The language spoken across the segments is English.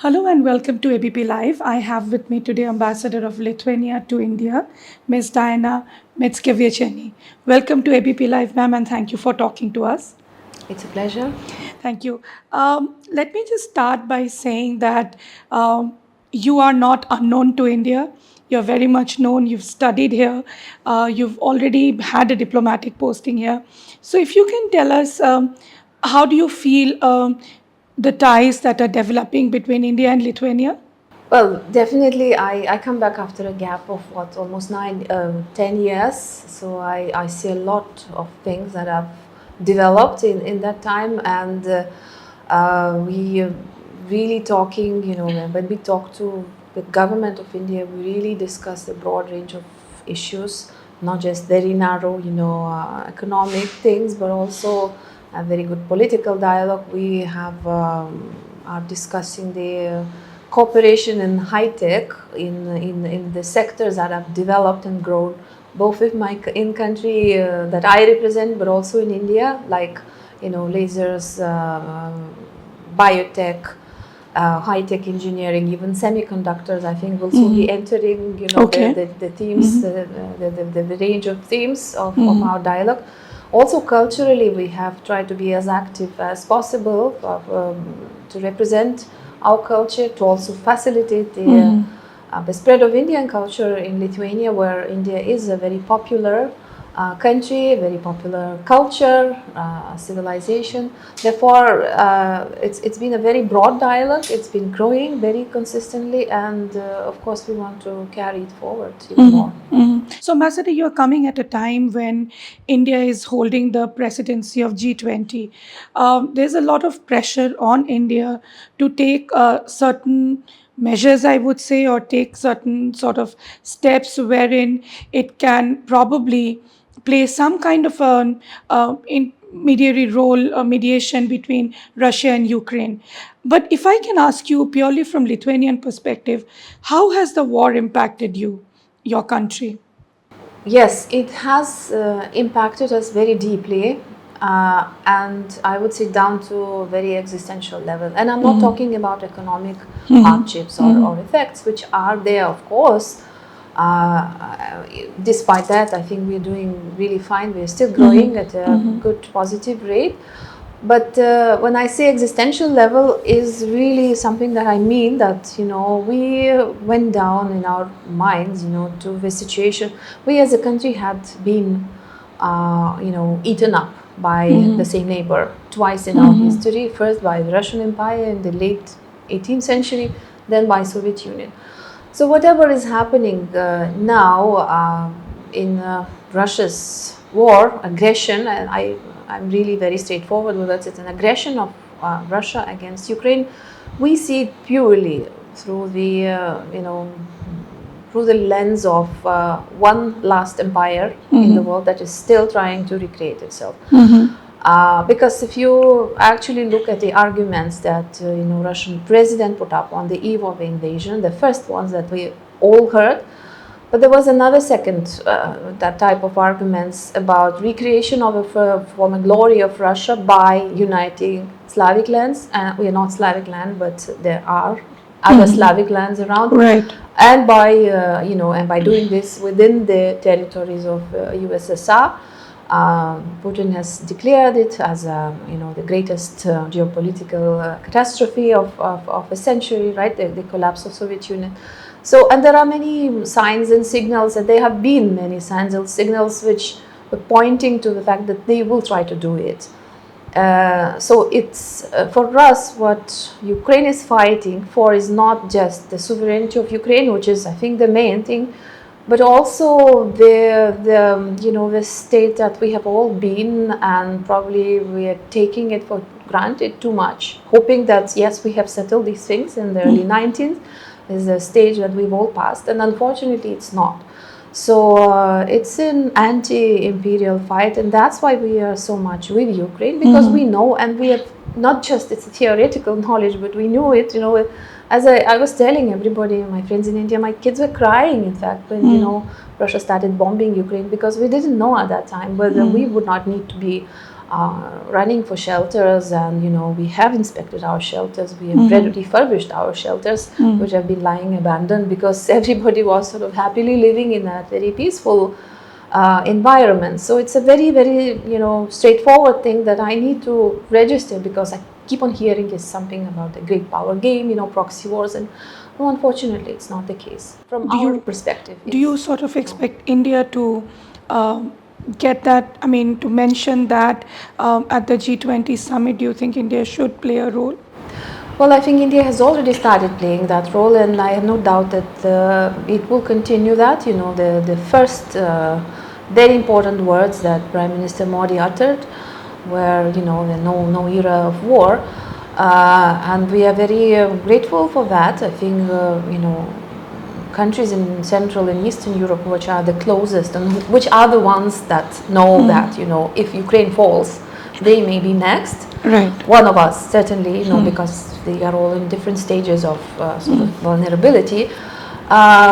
Hello and welcome to ABP Live. I have with me today Ambassador of Lithuania to India, Ms. Diana Mickeviciene. Welcome to ABP Live, ma'am, and thank you for talking to us. It's a pleasure. Thank you. Let me just start by saying that you are not unknown to India. You're very much known. You've studied here. You've already had a diplomatic posting here. So, if you can tell us, how do you feel the ties that are developing between India and Lithuania? Well, definitely, I come back after a gap of almost 10 years. So I see a lot of things that have developed in that time, and we really talking. When we talk to the government of India, we really discuss a broad range of issues, not just very narrow, economic things, but also a very good political dialogue. We have are discussing the cooperation in high tech in the sectors that have developed and grown, both with my in country that I represent, but also in India, like lasers, biotech, high tech engineering, even semiconductors. I think will soon be entering. Okay. The themes, the range of themes of our dialogue. Also, culturally, we have tried to be as active as possible to represent our culture, to also facilitate the spread of Indian culture in Lithuania, where India is a very popular country, very popular culture, civilization. Therefore, it's been a very broad dialogue. It's been growing very consistently, and of course, we want to carry it forward even more. So, Ambassador, you're coming at a time when India is holding the presidency of G20. There's a lot of pressure on India to take certain measures, I would say, or take certain sort of steps wherein it can probably play some kind of an intermediary role or mediation between Russia and Ukraine. But if I can ask you purely from Lithuanian perspective, how has the war impacted you, your country? Yes, it has impacted us very deeply, and I would say down to a very existential level. And I'm not talking about economic hardships or effects, which are there, of course. Despite that, I think we're doing really fine. We're still growing at a good, positive rate. But when I say existential level, is really something that I mean that we went down in our minds to the situation. We as a country had been eaten up by the same neighbor twice in our history. First by the Russian Empire in the late 18th century, then by Soviet Union. So whatever is happening now in Russia's war, aggression, and I'm really very straightforward with that. It's an aggression of Russia against Ukraine. We see it purely through the through the lens of one last empire in the world that is still trying to recreate itself. Because if you actually look at the arguments that Russian president put up on the eve of the invasion, the first ones that we all heard. But there was another second that type of arguments about recreation of a former glory of Russia by uniting Slavic lands. We are not Slavic land, but there are other Slavic lands around. Right. And by and by doing this within the territories of USSR, Putin has declared it as the greatest geopolitical catastrophe of a century, right? The collapse of Soviet Union. So, and there are many signs and signals, and there have been many signs and signals which were pointing to the fact that they will try to do it. So it's for us, what Ukraine is fighting for is not just the sovereignty of Ukraine, which is, I think, the main thing, but also the state that we have all been, and probably we are taking it for granted too much, hoping that yes, we have settled these things in the early 19th. Is a stage that we've all passed, and unfortunately it's not. So it's an anti-imperial fight, and that's why we are so much with Ukraine, because we know, and we have not just it's a theoretical knowledge, but we knew it. As I was telling everybody, my friends in India, my kids were crying, in fact, when Russia started bombing Ukraine, because we didn't know at that time whether we would not need to be running for shelters, and we have inspected our shelters. We have refurbished our shelters, which have been lying abandoned because everybody was sort of happily living in a very peaceful environment. So it's a very, very straightforward thing that I need to register, because I keep on hearing is something about the great power game, proxy wars, and no, unfortunately, it's not the case from our perspective. Do you sort of expect India to get that? I mean, to mention that at the G20 summit, do you think India should play a role? Well, I think India has already started playing that role, and I have no doubt that it will continue that. The first very important words that Prime Minister Modi uttered were, the no era of war, and we are very grateful for that. I think, countries in Central and Eastern Europe, which are the closest and which are the ones that know that, if Ukraine falls, they may be next. Right. One of us, certainly, because they are all in different stages of sort of vulnerability.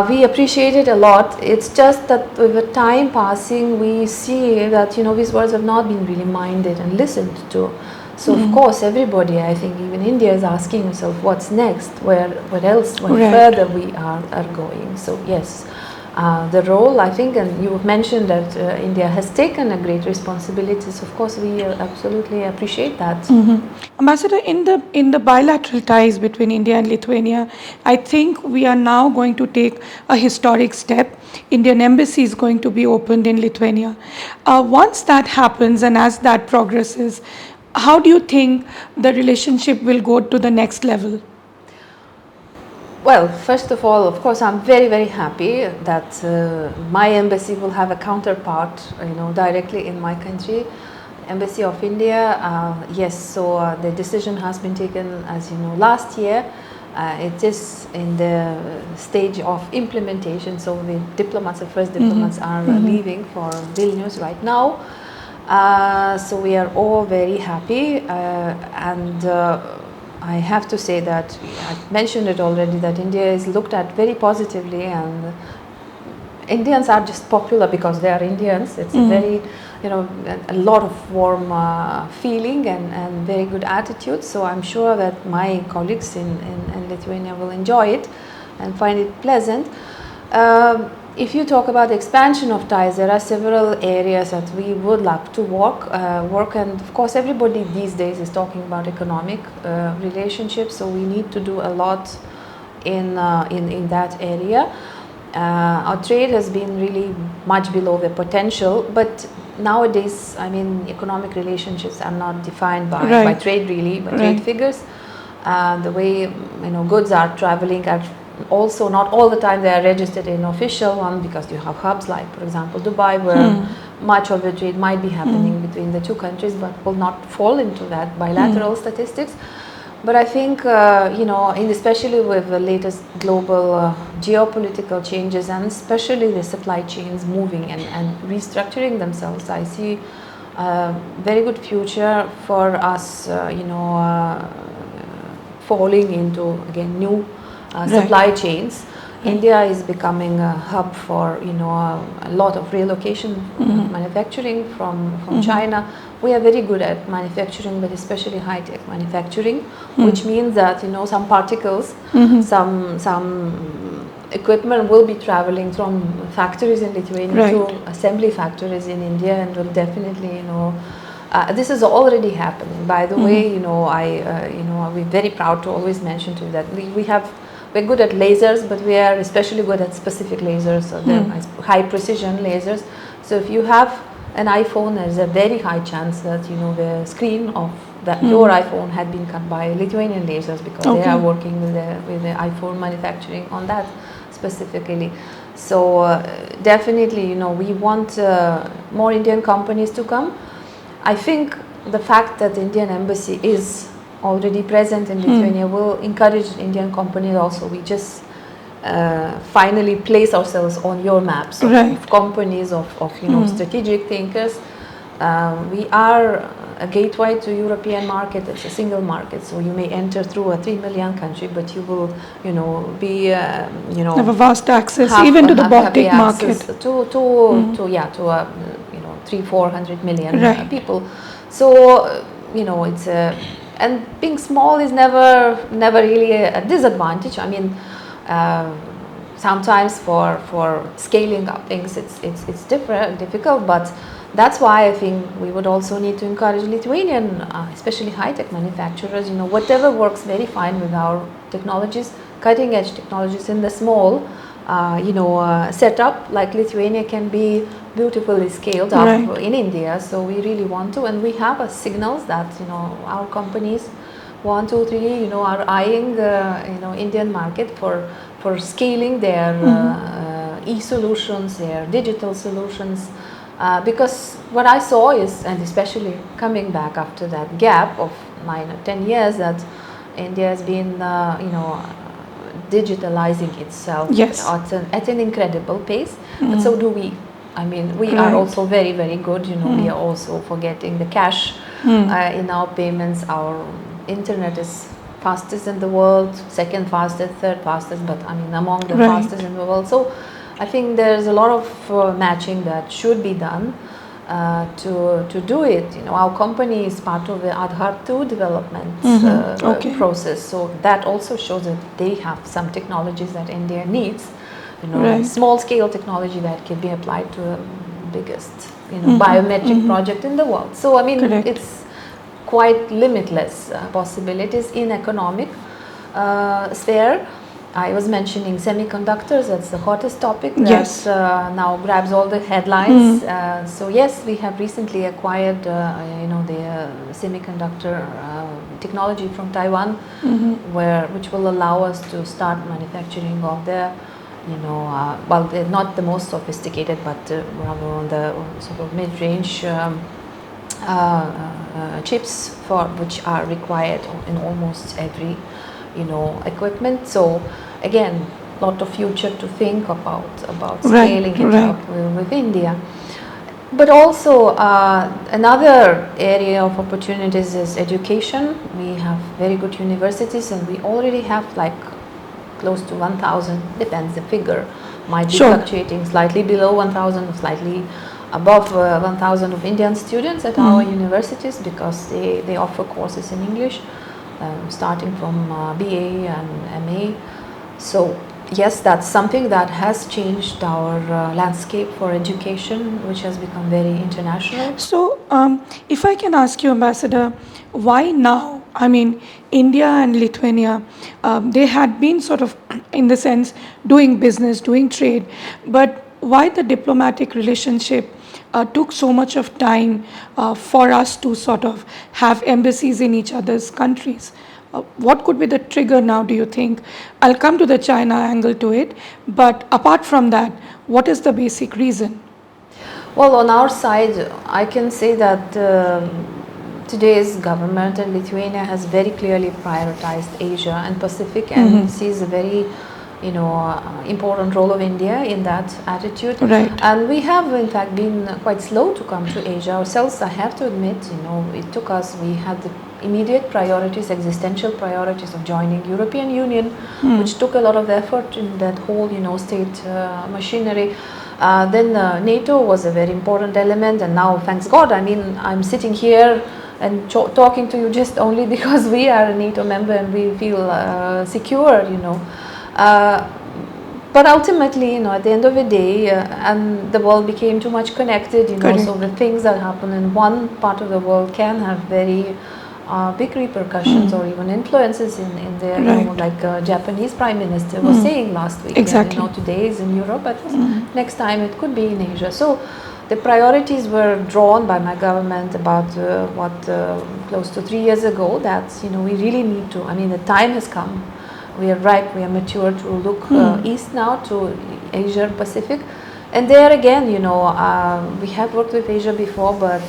We appreciate it a lot. It's just that with time passing, we see that, these words have not been really minded and listened to. So, of course, everybody, I think, even India is asking itself, what's next? Where else, where further we are going? So, yes. The role, I think, and you mentioned that India has taken a great responsibility. So, of course, we absolutely appreciate that. Ambassador, in the bilateral ties between India and Lithuania, I think we are now going to take a historic step. Indian embassy is going to be opened in Lithuania. Once that happens and as that progresses, how do you think the relationship will go to the next level? Well, first of all, of course, I'm very, very happy that my embassy will have a counterpart, directly in my country, Embassy of India. Yes, so the decision has been taken, as you know, last year. It is in the stage of implementation. So the diplomats, the first diplomats, are leaving for Vilnius right now. So we are all very happy, and I have to say that I've mentioned it already, that India is looked at very positively, and Indians are just popular because they are Indians. It's a very, a lot of warm feeling and very good attitude. So I'm sure that my colleagues in Lithuania will enjoy it and find it pleasant. If you talk about the expansion of ties, there are several areas that we would like to work, and of course everybody these days is talking about economic relationships, so we need to do a lot in that area. Our trade has been really much below the potential, but nowadays, I mean, economic relationships are not defined by trade really, by trade figures. The way goods are traveling are also not all the time they are registered in official one, because you have hubs like, for example, Dubai, where much of the trade might be happening between the two countries, but will not fall into that bilateral statistics. But I think, especially with the latest global geopolitical changes, and especially the supply chains moving and restructuring themselves, I see a very good future for us, falling into, again, new supply chains. India is becoming a hub for a lot of relocation manufacturing from China. We are very good at manufacturing, but especially high-tech manufacturing, which means that some particles, some equipment will be traveling from factories in Lithuania to assembly factories in India, and will definitely this is already happening. By the way, we're very proud to always mention to you that we're good at lasers, but we are especially good at specific lasers, so high precision lasers. So if you have an iPhone, there's a very high chance that the screen of your iPhone had been cut by Lithuanian lasers, because they are working with the iPhone manufacturing on that specifically. So definitely, we want more Indian companies to come. I think the fact that the Indian embassy is already present in Lithuania will encourage Indian companies also. We just finally place ourselves on your maps of companies, of strategic thinkers. We are a gateway to European market. It's a single market, so you may enter through a 3 million country, but you will be have a vast access even to the Baltic market to 300-400 million people. So it's a, and being small is never really a disadvantage. I mean, sometimes for scaling up things it's difficult, but that's why I think we would also need to encourage Lithuanian, especially high-tech manufacturers, whatever works very fine with our technologies, cutting-edge technologies in the small, setup like Lithuania can be beautifully scaled up in India. So we really want to, and we have signals that our companies 1, 2, 3 are eyeing the Indian market for scaling their e-solutions, their digital solutions. Because what I saw is, and especially coming back after that gap of 9 or 10 years, that India has been, digitalizing itself at an incredible pace, but so do we. I mean, we are also very, very good. We are also forgetting the cash in our payments. Our internet is fastest in the world, second fastest, third fastest, but I mean among the fastest in the world. So I think there's a lot of matching that should be done to do it. Our company is part of the Aadhaar 2 development process, so that also shows that they have some technologies that India needs. Small scale technology that can be applied to the biggest biometric project in the world. So I mean, it's quite limitless possibilities in economic sphere. I was mentioning semiconductors, that's the hottest topic that now grabs all the headlines. So yes, we have recently acquired the semiconductor technology from Taiwan, which will allow us to start manufacturing of the well, they're not the most sophisticated, but rather on the sort of mid-range chips for which are required in almost every equipment. So again, lot of future to think about scaling it up with India. But also another area of opportunities is education. We have very good universities, and we already have like close to 1,000, depends the figure, might be fluctuating slightly below 1,000, slightly above 1,000 of Indian students at our universities, because they offer courses in English, starting from BA and MA. So yes, that's something that has changed our landscape for education, which has become very international. So if I can ask you, Ambassador, why now? I mean, India and Lithuania, they had been sort of, in the sense, doing business, doing trade, but why the diplomatic relationship took so much of time for us to sort of have embassies in each other's countries? What could be the trigger now, do you think? I'll come to the China angle to it, but apart from that, what is the basic reason? Well, on our side, I can say that today's government in Lithuania has very clearly prioritized Asia and Pacific, and sees a very important role of India in that attitude. And we have in fact been quite slow to come to Asia ourselves, I have to admit. It took us, we had the immediate priorities, existential priorities of joining European Union, which took a lot of effort in that whole state machinery. Then NATO was a very important element, and now, thanks God, I mean, I'm sitting here and talking to you just only because we are a NATO member and we feel secure, but ultimately, at the end of the day, and the world became too much connected, so the things that happen in one part of the world can have very big repercussions or even influences in the, like Japanese Prime Minister was saying last week. Exactly. Today is in Europe, but next time it could be in Asia. So the priorities were drawn by my government about close to 3 years ago, that we really need to, I mean, the time has come. We are ripe, we are mature to look east now to Asia Pacific. And there again, we have worked with Asia before, but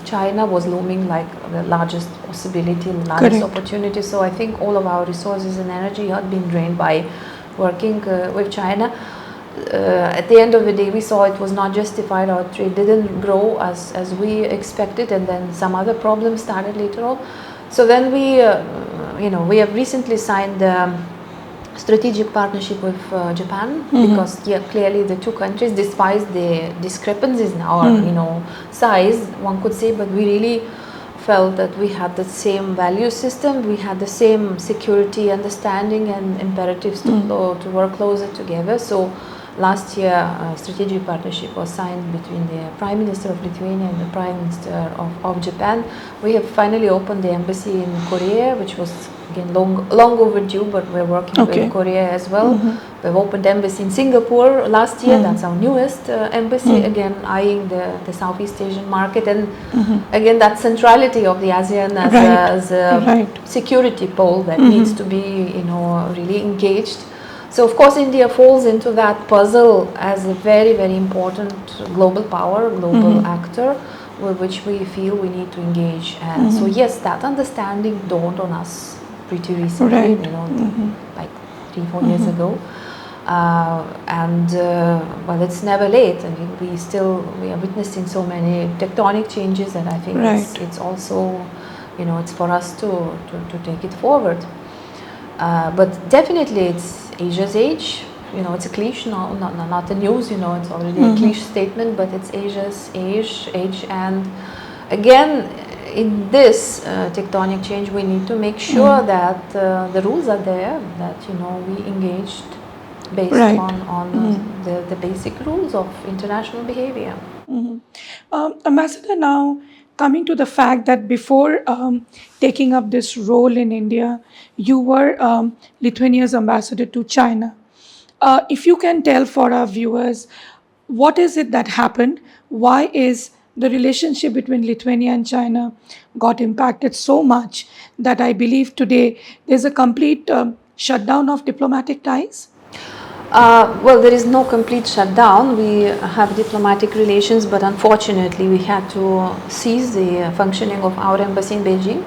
China was looming like the largest possibility, the largest opportunity. So I think all of our resources and energy had been drained by working with China. At the end of the day, we saw it was not justified. Our trade didn't grow as we expected, and then some other problems started later on. So then we have recently signed strategic partnership with Japan, because clearly the two countries, despite the discrepancies in our size, one could say, but we really felt that we had the same value system, we had the same security understanding and imperatives to work closer together. So last year, a strategic partnership was signed between the Prime Minister of Lithuania and the Prime Minister of Japan. We have finally opened the embassy in Korea, which was again long overdue, but we're working with Korea as well. We've opened embassy in Singapore last year. That's our newest embassy, again eyeing the Southeast Asian market, and again that centrality of the ASEAN as a security pole that needs to be really engaged. So of course India falls into that puzzle as a very, very important global power, global actor, with which we feel we need to engage. And so yes, that understanding dawned on us pretty recently, like 3-4 years ago. Well, it's never late. I mean, we are witnessing so many tectonic changes, and I think it's also, it's for us to take it forward. But definitely it's Asia's age. It's a cliche, not a news, it's already a cliche statement, but it's Asia's age. And again, in this tectonic change, we need to make sure that the rules are there, that we engaged based on the basic rules of international behavior. Ambassador, now coming to the fact that before taking up this role in India, you were Lithuania's ambassador to China. If you can tell for our viewers, what is it that happened? Why is the relationship between Lithuania and China got impacted so much that I believe today there's a complete shutdown of diplomatic ties? Well, there is no complete shutdown. We have diplomatic relations, but unfortunately we had to cease the functioning of our embassy in Beijing.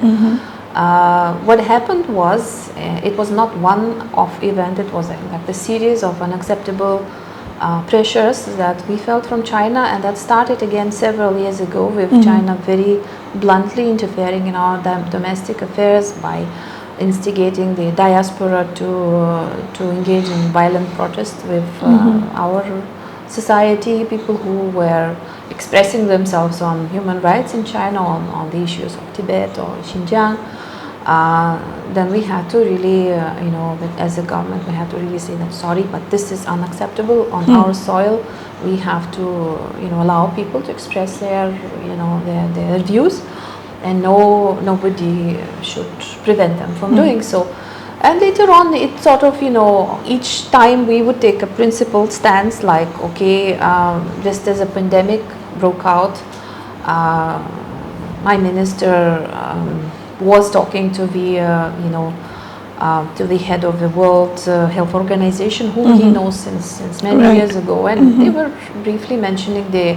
What happened was, it was not one-off event, it was like a series of unacceptable pressures that we felt from China, and that started again several years ago with China very bluntly interfering in our domestic affairs by instigating the diaspora to engage in violent protest with our society, people who were expressing themselves on human rights in China, on the issues of Tibet or Xinjiang. Then we had to really, as a government, we had to really say that sorry, but this is unacceptable on our soil. We have to, allow people to express their views, and nobody should prevent them from doing so. And later on, it sort of, each time we would take a principled stance, like, okay, just as a pandemic broke out, my minister was talking to the, to the head of the World Health Organization, whom he knows since many years ago, and they were briefly mentioning the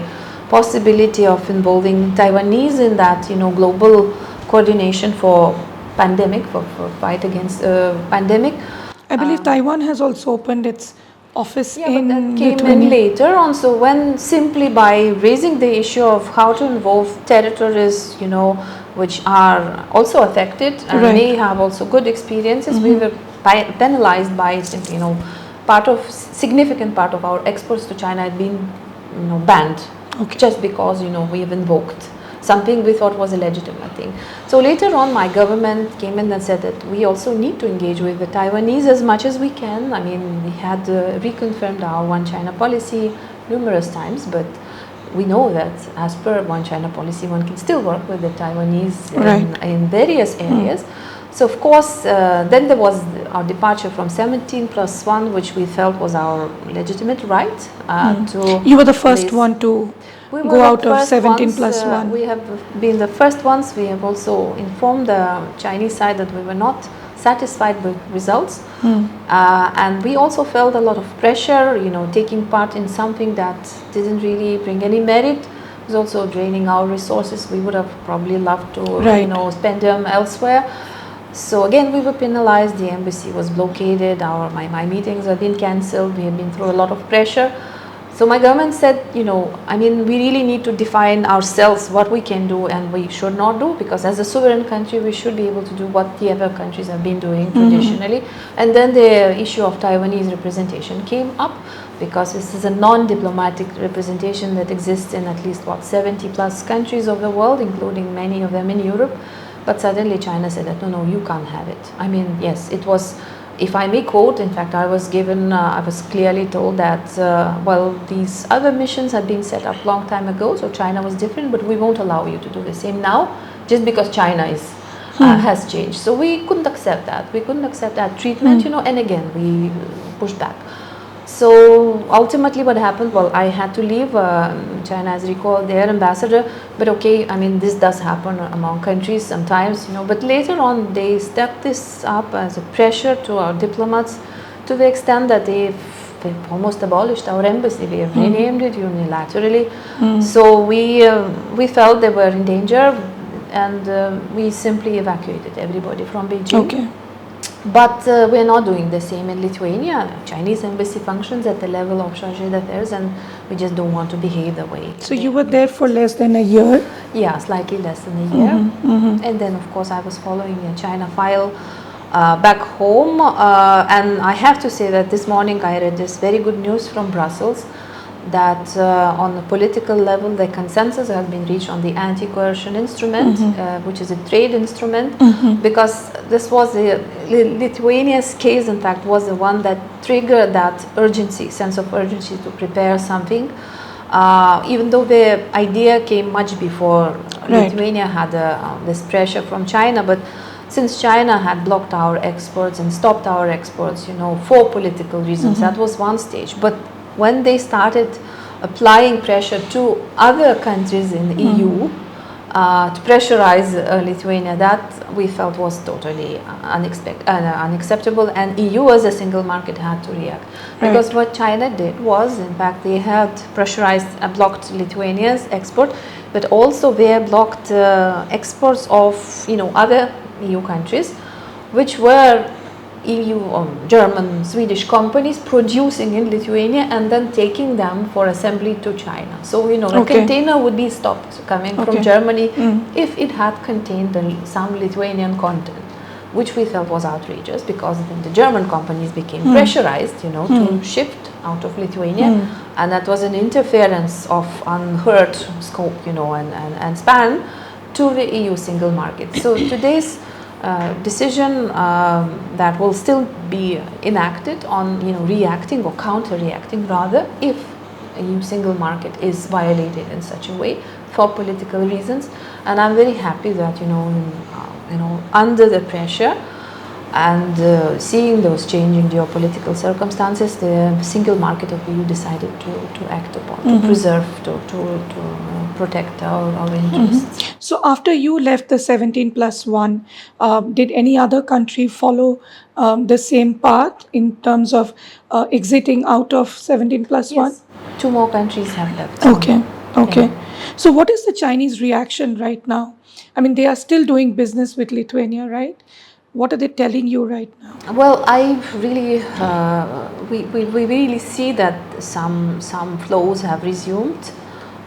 possibility of involving Taiwanese in that, global coordination for pandemic, for fight against pandemic. I believe Taiwan has also opened its office in but that came Lithuania in later on. So when simply by raising the issue of how to involve territories, which are also affected and may have also good experiences, we were penalized by, significant part of our exports to China had been, banned. Just because we have invoked something we thought was a legitimate thing. So later on, my government came in and said that we also need to engage with the Taiwanese as much as we can. I mean, we had reconfirmed our One China policy numerous times, but we know that as per One China policy, one can still work with the Taiwanese in various areas. So of course, then there was our departure from 17+1, which we felt was our legitimate right to. You were the first one to go out of 17+1. We have been the first ones. We have also informed the Chinese side that we were not satisfied with results, and we also felt a lot of pressure, taking part in something that didn't really bring any merit. It was also draining our resources. We would have probably loved to, spend them elsewhere. So again, we were penalized. The embassy was blockaded. My meetings have been cancelled. We have been through a lot of pressure. So my government said, I mean, we really need to define ourselves what we can do and we should not do, because as a sovereign country, we should be able to do what the other countries have been doing traditionally. And then the issue of Taiwanese representation came up, because this is a non-diplomatic representation that exists in at least 70 plus countries of the world, including many of them in Europe. But suddenly China said that, no, you can't have it. I mean, yes, it was, if I may quote, in fact, I was clearly told that, well, these other missions had been set up long time ago, so China was different, but we won't allow you to do the same now, just because China has changed. So we couldn't accept that. We couldn't accept that treatment, and again, we pushed back. So ultimately what happened, well, I had to leave. China has recalled their ambassador, but okay, I mean, this does happen among countries sometimes, but later on they stepped this up as a pressure to our diplomats, to the extent that they've almost abolished our embassy. We have renamed it unilaterally. So we felt they were in danger, and we simply evacuated everybody from Beijing. Okay. But we're not doing the same in Lithuania. Chinese embassy functions at the level of chargé d'affaires, and we just don't want to behave the way. So you were there for less than a year? Yeah, slightly less than a year. And then, of course, I was following a China file back home. And I have to say that this morning I read this very good news from Brussels, that on the political level the consensus has been reached on the anti-coercion instrument, which is a trade instrument, because this was Lithuania's case, in fact, was the one that triggered that sense of urgency to prepare something, even though the idea came much before. Lithuania had this pressure from China, but since China had blocked our exports and stopped our exports, for political reasons, that was one stage. But when they started applying pressure to other countries in the EU to pressurize Lithuania, that we felt was totally unacceptable, and EU as a single market had to react. Because what China did was, in fact, they had pressurized, blocked Lithuania's export, but also they blocked exports of other EU countries, which were EU, German, Swedish companies producing in Lithuania and then taking them for assembly to China. So, a container would be stopped coming from Germany if it had contained some Lithuanian content, which we felt was outrageous, because then the German companies became pressurized, to shift out of Lithuania, and that was an interference of unheard scope, and span to the EU single market. So today's decision that will still be enacted on reacting or counter-reacting, rather, if a EU single market is violated in such a way for political reasons. And I'm very happy that under the pressure and seeing those changing geopolitical circumstances, the single market of EU decided to act upon, to preserve, to protect our interests. So after you left the 17+1, did any other country follow the same path in terms of exiting out of 17+1? Yes. 2 more countries have left. Okay. So what is the Chinese reaction right now? I mean, they are still doing business with Lithuania, right? What are they telling you right now? Well, I really, we really see that some flows have resumed,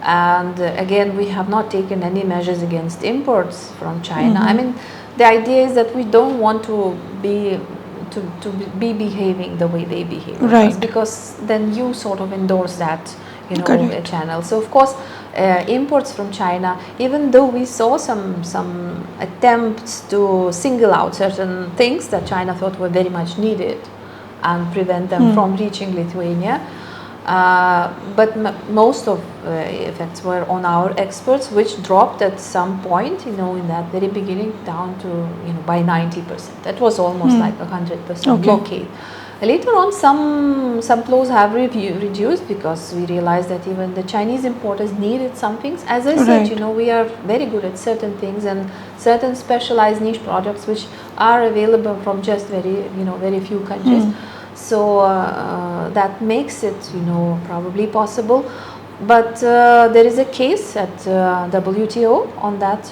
and again, we have not taken any measures against imports from China. I mean, the idea is that we don't want to be behaving the way they behave, right? Because then you sort of endorse that, a channel. So of course, imports from China, even though we saw some attempts to single out certain things that China thought were very much needed and prevent them from reaching Lithuania, but most of effects were on our exports, which dropped at some point, in that very beginning, down to by 90%. That was almost like 100% blockade. Later on, some flows have reduced, because we realized that even the Chinese importers needed some things. As I said, we are very good at certain things and certain specialized niche products which are available from just very few countries. So that makes it, probably possible. But there is a case at WTO on that.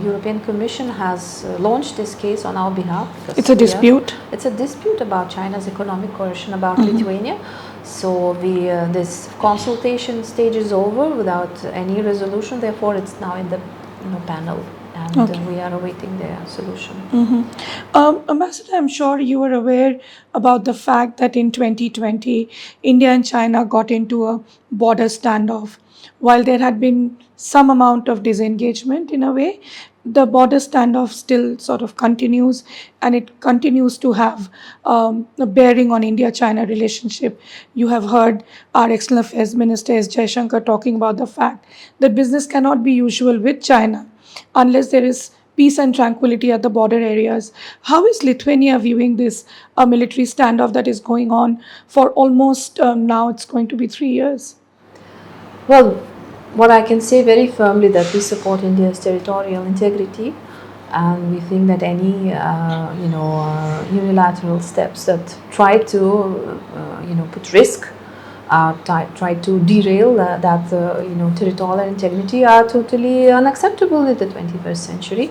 European Commission has launched this case on our behalf. It's a dispute? It's a dispute about China's economic coercion about Lithuania. So this consultation stage is over without any resolution. Therefore, it's now in the panel, and we are awaiting their solution. Ambassador, I'm sure you were aware about the fact that in 2020, India and China got into a border standoff. While there had been some amount of disengagement in a way, the border standoff still sort of continues, and it continues to have a bearing on India-China relationship. You have heard our External Affairs Minister S. Jaishankar talking about the fact that business cannot be usual with China unless there is peace and tranquility at the border areas. How is Lithuania viewing this military standoff that is going on for almost now it's going to be 3 years? Well, what I can say very firmly that we support India's territorial integrity, and we think that any unilateral steps that try to put risk, try to derail that territorial integrity are totally unacceptable in the 21st century.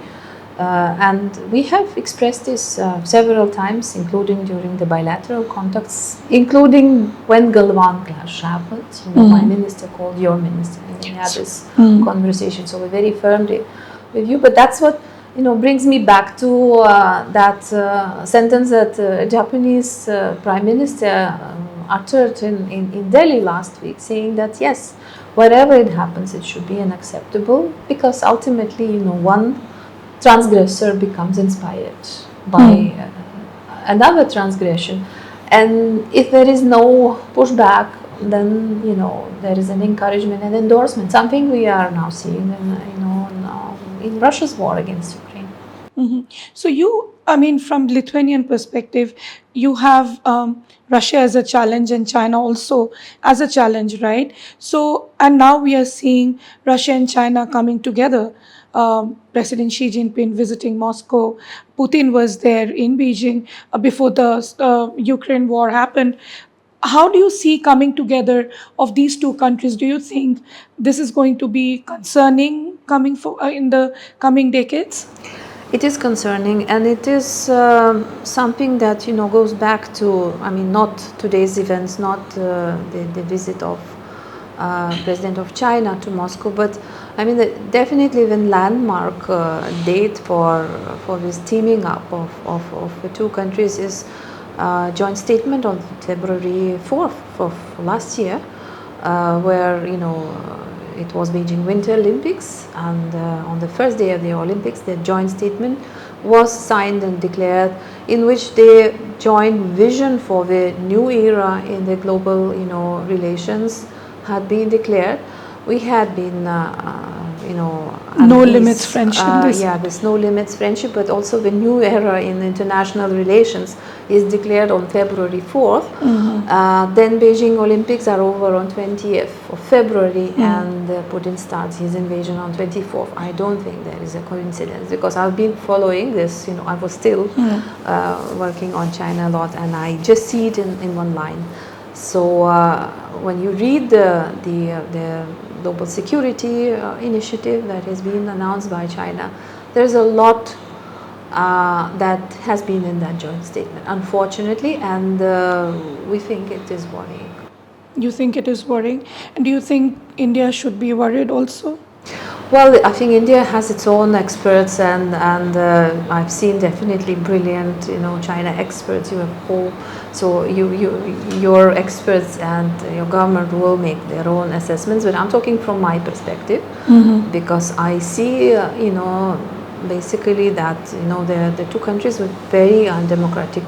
And we have expressed this several times, including during the bilateral contacts, including when Galwan clash happened. My minister called your minister, and we had this conversation. So we're very firmly with you. But that's what brings me back to that sentence that Japanese Prime Minister uttered in Delhi last week, saying that yes, wherever it happens, it should be unacceptable, because ultimately, one transgressor becomes inspired by another transgression, and if there is no pushback, then there is an encouragement and endorsement, something we are now seeing in Russia's war against Ukraine. So from Lithuanian perspective, you have Russia as a challenge and China also as a challenge, right? So, and now we are seeing Russia and China coming together. President Xi Jinping visiting Moscow. Putin was there in Beijing before the Ukraine war happened. How do you see coming together of these two countries? Do you think this is going to be concerning coming in the coming decades? It is concerning, and it is something that goes back to, not today's events, not the visit of President of China to Moscow, but definitely the landmark date for this teaming up of the two countries is joint statement on February 4th of last year, where it was Beijing Winter Olympics, and on the first day of the Olympics, the joint statement was signed and declared, in which the joint vision for the new era in the global relations had been declared. We had been no limits friendship. This no limits friendship, but also the new era in international relations is declared on February 4th. Then Beijing Olympics are over on 20th of February, and Putin starts his invasion on 24th. I don't think there is a coincidence, because I've been following this. I was still working on China a lot, and I just see it in one line. So when you read the global security initiative that has been announced by China, there's a lot that has been in that joint statement, unfortunately, and we think it is worrying. You think it is worrying? And do you think India should be worried also? Well, I think India has its own experts, and I've seen definitely brilliant, China experts. You have so your experts and your government will make their own assessments. But I'm talking from my perspective, because I see, basically that the two countries with very undemocratic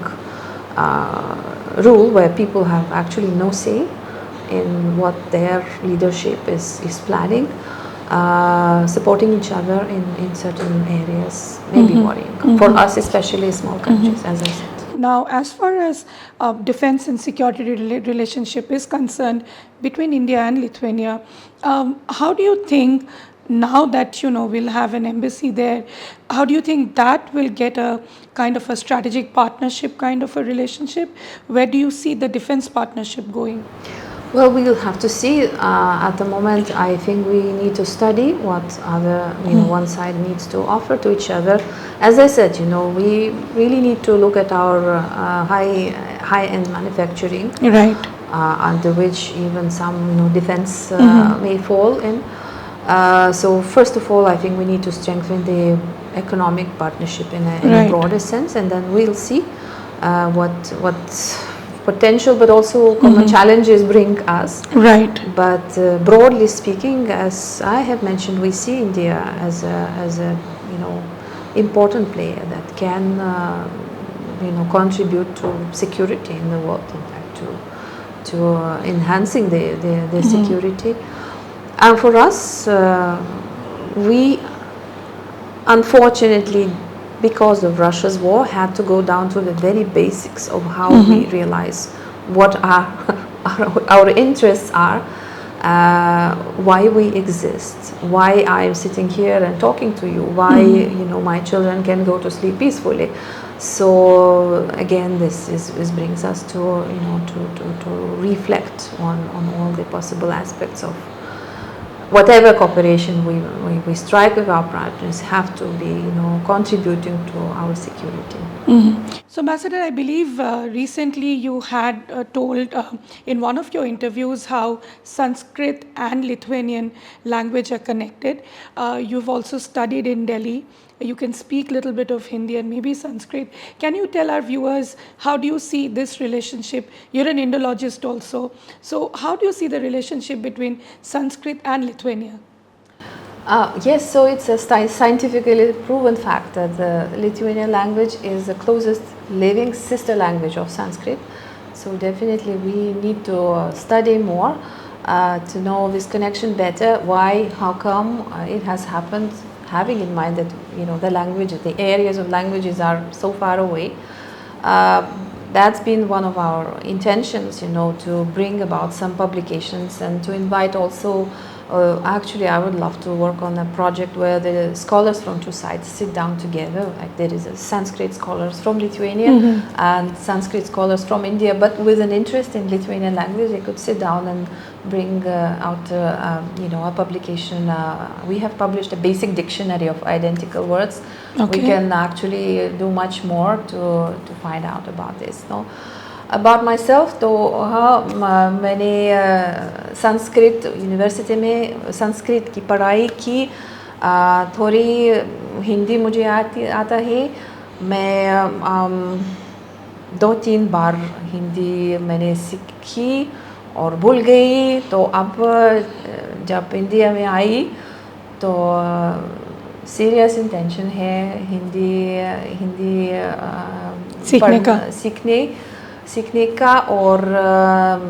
rule, where people have actually no say in what their leadership is planning. Supporting each other in certain areas may be worrying for us, especially small countries, as I said. Now, as far as defense and security relationship is concerned between India and Lithuania, how do you think, now that we'll have an embassy there, how do you think that will get a kind of a strategic partnership kind of a relationship? Where do you see the defense partnership going? Well, we'll have to see. At the moment, I think we need to study what other, one side needs to offer to each other. As I said, we really need to look at our high-end manufacturing. Right. under which even some defense may fall in. So first of all, I think we need to strengthen the economic partnership in a broader sense, and then we'll see what potential but also common challenges bring us. Right. But broadly speaking, as I have mentioned, we see India as a important player that can contribute to security in the world. In fact, to enhancing the security. And for us, we unfortunately, because of Russia's war, had to go down to the very basics of how we realize what our interests are, why we exist, why I'm sitting here and talking to you, why my children can go to sleep peacefully. So again, this brings us to to reflect on all the possible aspects of whatever cooperation we strike with our partners have to be contributing to our security. So, Ambassador, I believe recently you had told in one of your interviews how Sanskrit and Lithuanian language are connected. You've also studied in Delhi. You can speak a little bit of Hindi and maybe Sanskrit. Can you tell our viewers how do you see this relationship? You're an Indologist also. So, how do you see the relationship between Sanskrit and Lithuania? Yes, so it's a scientifically proven fact that the Lithuanian language is the closest living sister language of Sanskrit. So definitely we need to study more to know this connection better. Why, how come it has happened, having in mind that the language, the areas of languages are so far away. That's been one of our intentions, to bring about some publications and to invite also. Actually, I would love to work on a project where the scholars from two sides sit down together. Like there is a Sanskrit scholars from Lithuania and Sanskrit scholars from India, but with an interest in Lithuanian language, they could sit down and bring out a publication. We have published a basic dictionary of identical words. Okay. We can actually do much more to find out about this. No? About myself, तो मैंने Sanskrit university में संस्कृत की पढ़ाई की, थोड़ी हिंदी मुझे आता है. मैं 2-3 बार हिंदी मैंने सीखी और भूल गई, तो अब जब इंडिया में आई तो सीरियस इंटेंशन है हिंदी सीखने का और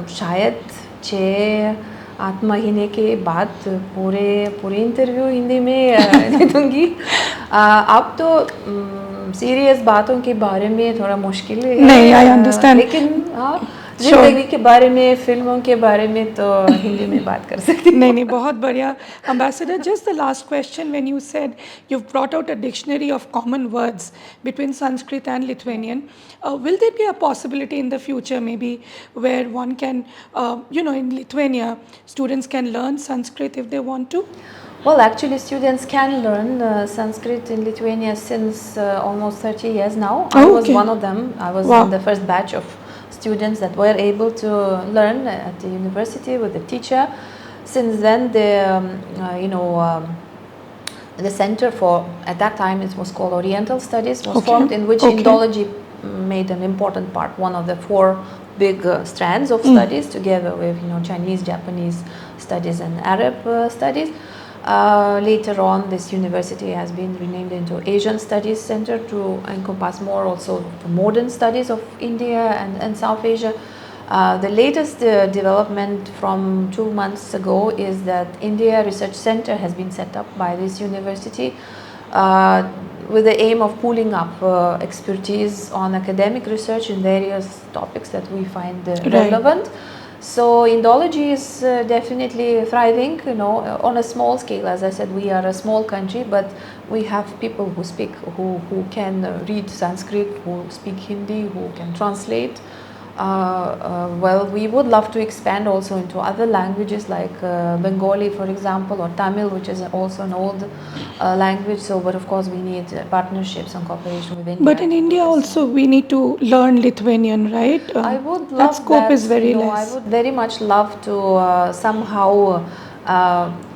शायद 6-8 महीने के बाद पूरे इंटरव्यू हिंदी में दे दूँगी. अब तो सीरियस बातों के बारे में थोड़ा मुश्किल है. नहीं, I understand. लेकिन जिंदगी के बारे में, फिल्मों के बारे में तो हिंदी में बात कर सकती हूँ. नहीं, बहुत बढ़िया. Ambassador, just the last question, when you said you've brought out a dictionary of common words between Sanskrit and Lithuanian, will there be a possibility in the future maybe where one can, in Lithuania, students can learn Sanskrit if they want to? Well, actually, students can learn Sanskrit in Lithuania since almost 30 years now. I was one of them. I was in the first batch of students that were able to learn at the university with the teacher. Since then, the center for, at that time it was called Oriental Studies, was formed, in which Indology made an important part, one of the 4 big strands of studies, together with Chinese, Japanese studies and Arab studies. Later on, this university has been renamed into Asian Studies Center to encompass more also the modern studies of India and South Asia. The latest development from 2 months ago is that India Research Center has been set up by this university with the aim of pooling up expertise on academic research in various topics that we find relevant. So Indology is definitely thriving, on a small scale. As I said, we are a small country, but we have people who can read Sanskrit, who speak Hindi, who can translate. Well, we would love to expand also into other languages like Bengali, for example, or Tamil, which is also an old language. So, but of course, we need partnerships and cooperation with India. But in India also we need to learn Lithuanian, right? I would love that scope is very I less. would very much love to somehow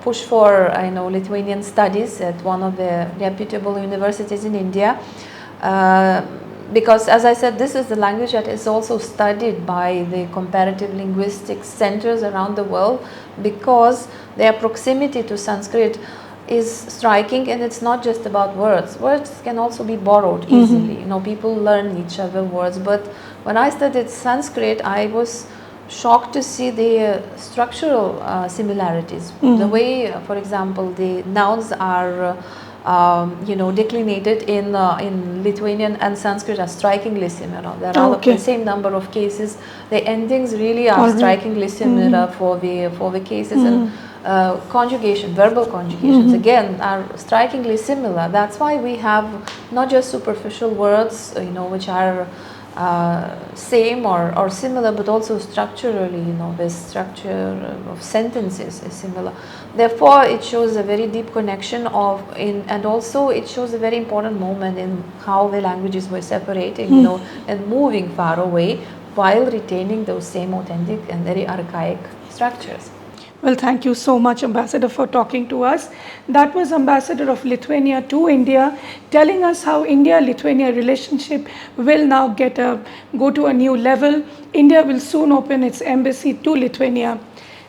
push for Lithuanian studies at one of the reputable universities in India. Because, as I said, this is the language that is also studied by the comparative linguistics centers around the world, because their proximity to Sanskrit is striking, and it's not just about words. Words can also be borrowed easily. People learn each other words. But when I studied Sanskrit, I was shocked to see the structural similarities. The way, for example, the nouns are declinated in Lithuanian and Sanskrit are strikingly similar. There are the same number of cases. The endings really are strikingly similar for the cases, and conjugation, verbal conjugations again are strikingly similar. That's why we have not just superficial words, which are same or similar, but also structurally, the structure of sentences is similar. Therefore, it shows a very deep connection and also it shows a very important moment in how the languages were separating, and moving far away while retaining those same authentic and very archaic structures. Well, thank you so much, Ambassador, for talking to us. That was Ambassador of Lithuania to India, telling us how India-Lithuania relationship will now go to a new level. India will soon open its embassy to Lithuania.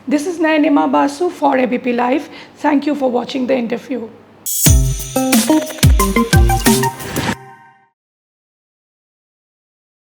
This is Nayanima Basu for ABP Live. Thank you for watching the interview.